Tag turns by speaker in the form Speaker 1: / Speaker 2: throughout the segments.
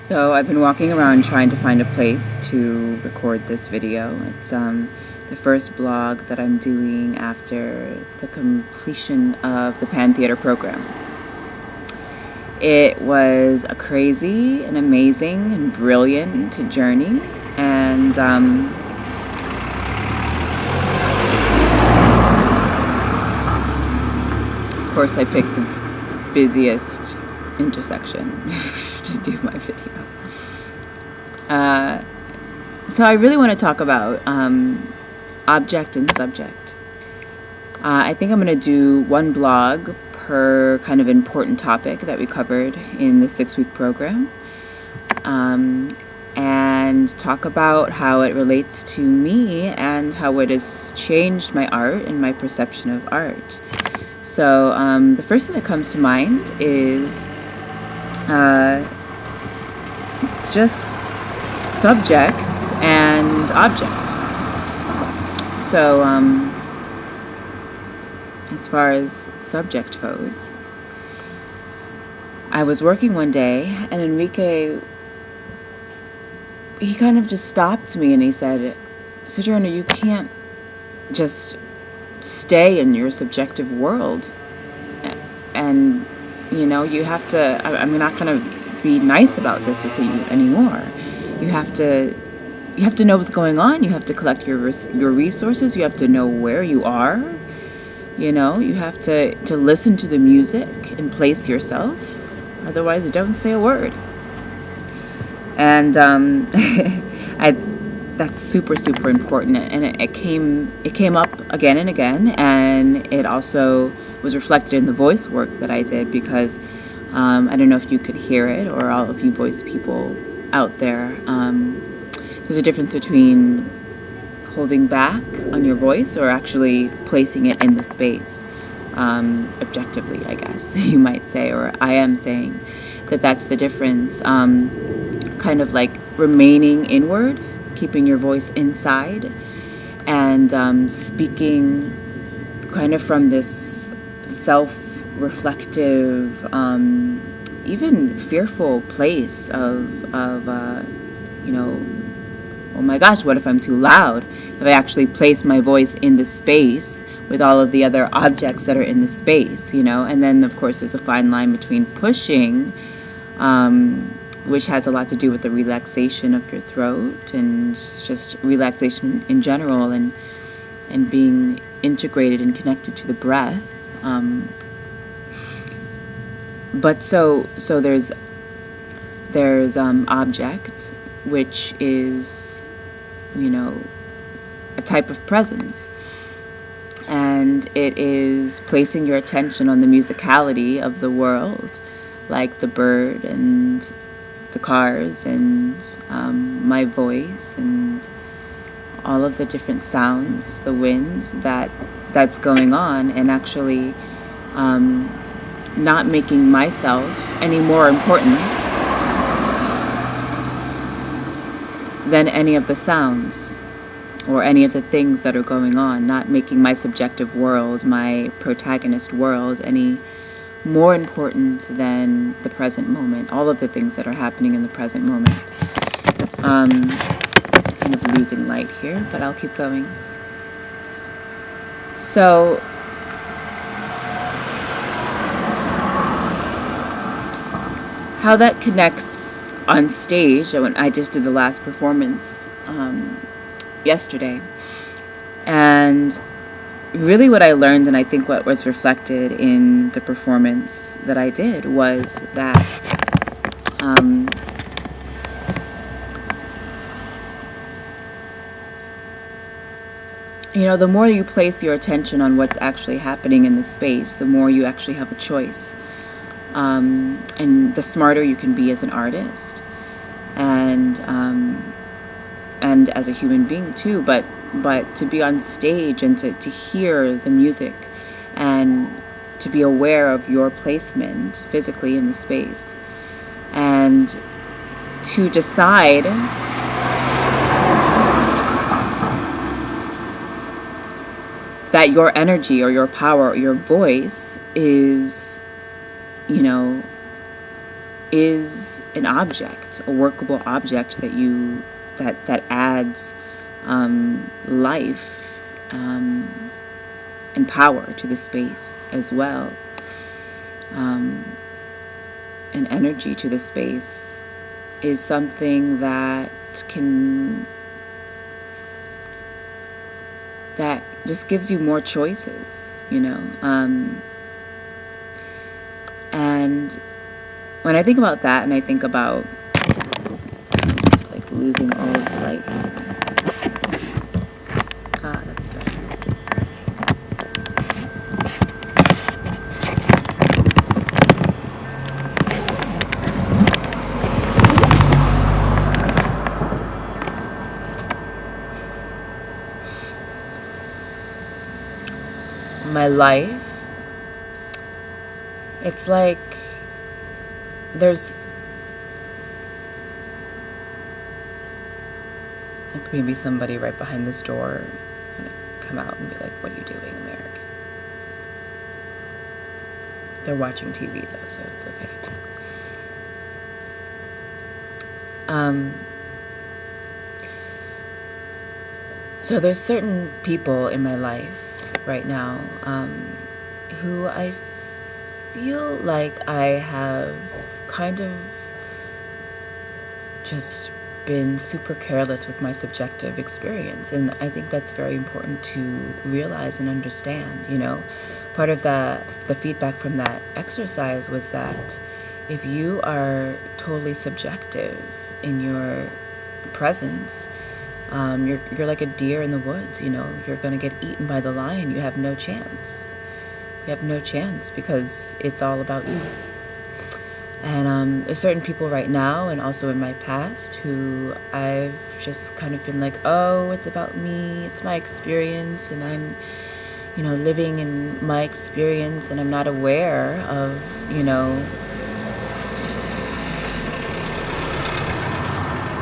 Speaker 1: So I've been walking around trying to find a place to record this video. It's the first blog that I'm doing after the completion of the Pantheatre program. It was a crazy and amazing and brilliant journey, and of course I picked the busiest intersection to do my video. So I really want to talk about object and subject. I think I'm going to do one blog per kind of important topic that we covered in the 6-week program, and talk about how it relates to me and how it has changed my art and my perception of art. So the first thing that comes to mind is just subjects and object. So as far as subject goes, I was working one day and Enrique, he kind of just stopped me and he said, "Sojourner, you can't just stay in your subjective world, and you have to, I'm not going to be nice about this with you anymore. You have to know what's going on. You have to collect your resources. You have to know where you are. You have to listen to the music and place yourself. Otherwise, don't say a word." And that's super, super important. And it came up again and again. And it also was reflected in the voice work that I did, because I don't know if you could hear it, or all of you voice people out there. There's a difference between holding back on your voice or actually placing it in the space, objectively, I guess you might say, or I am saying that's the difference. Kind of like remaining inward, keeping your voice inside, and speaking kind of from this self-reflective, even fearful place of oh my gosh, what if I'm too loud? If I actually place my voice in the space with all of the other objects that are in the space, and then of course there's a fine line between pushing, which has a lot to do with the relaxation of your throat and just relaxation in general, and being integrated and connected to the breath. But so there's object, which is a type of presence, and it is placing your attention on the musicality of the world, like the bird and the cars and my voice and all of the different sounds, the wind that's going on, and actually not making myself any more important than any of the sounds or any of the things that are going on, not making my subjective world, my protagonist world, any more important than the present moment, all of the things that are happening in the present moment. Kind of losing light here, but I'll keep going. So how that connects on stage, when I just did the last performance yesterday, and really what I learned, and I think what was reflected in the performance that I did, was that the more you place your attention on what's actually happening in the space, the more you actually have a choice, and the smarter you can be as an artist, and as a human being too, but to be on stage and to hear the music and to be aware of your placement physically in the space, and to decide that your energy or your power or your voice is, is an object, a workable object that adds life and power to the space as well, and energy to the space, is something that just gives you more choices, and when I think about that, and I think about just like losing all of the light here. That's better. My life, it's like there's like maybe somebody right behind this door gonna come out and be like, "What are you doing, American?" They're watching TV though, so it's okay. So there's certain people in my life right now who I feel like I have kind of just been super careless with my subjective experience, and I think that's very important to realize and understand. Part of the feedback from that exercise was that if you are totally subjective in your presence, you're like a deer in the woods. You're going to get eaten by the lion. You have no chance. Because it's all about you. And there's certain people right now and also in my past who I've just kind of been like, oh, it's about me, it's my experience, and I'm, living in my experience, and I'm not aware of,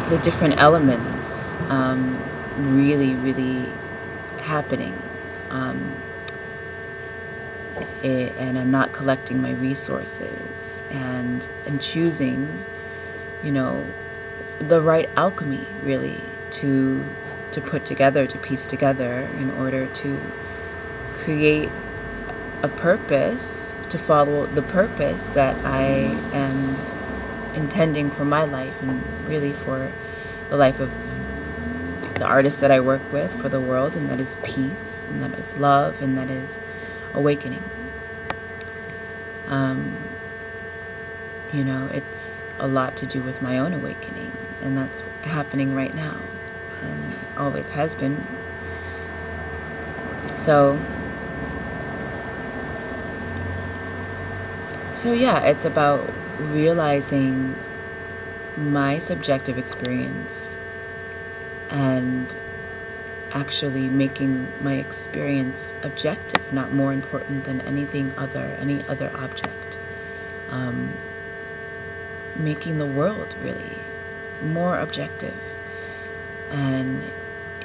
Speaker 1: the different elements really, really happening. And I'm not collecting my resources and choosing, the right alchemy really to put together, to piece together in order to create a purpose, to follow the purpose that I am intending for my life, and really for the life of the artists that I work with, for the world, and that is peace, and that is love, and that is awakening. It's a lot to do with my own awakening, and that's happening right now, and always has been. So yeah, it's about realizing my subjective experience and actually making my experience objective, not more important than any other object. Making the world really more objective. And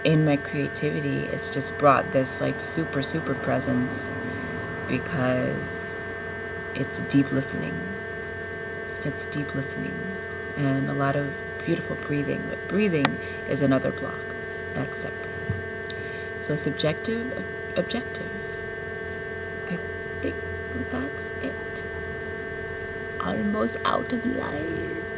Speaker 1: in my creativity, it's just brought this like super, super presence, because it's deep listening. It's deep listening and a lot of beautiful breathing. But breathing is another block. That's separate. So subjective, objective. I think that's it. Almost out of light.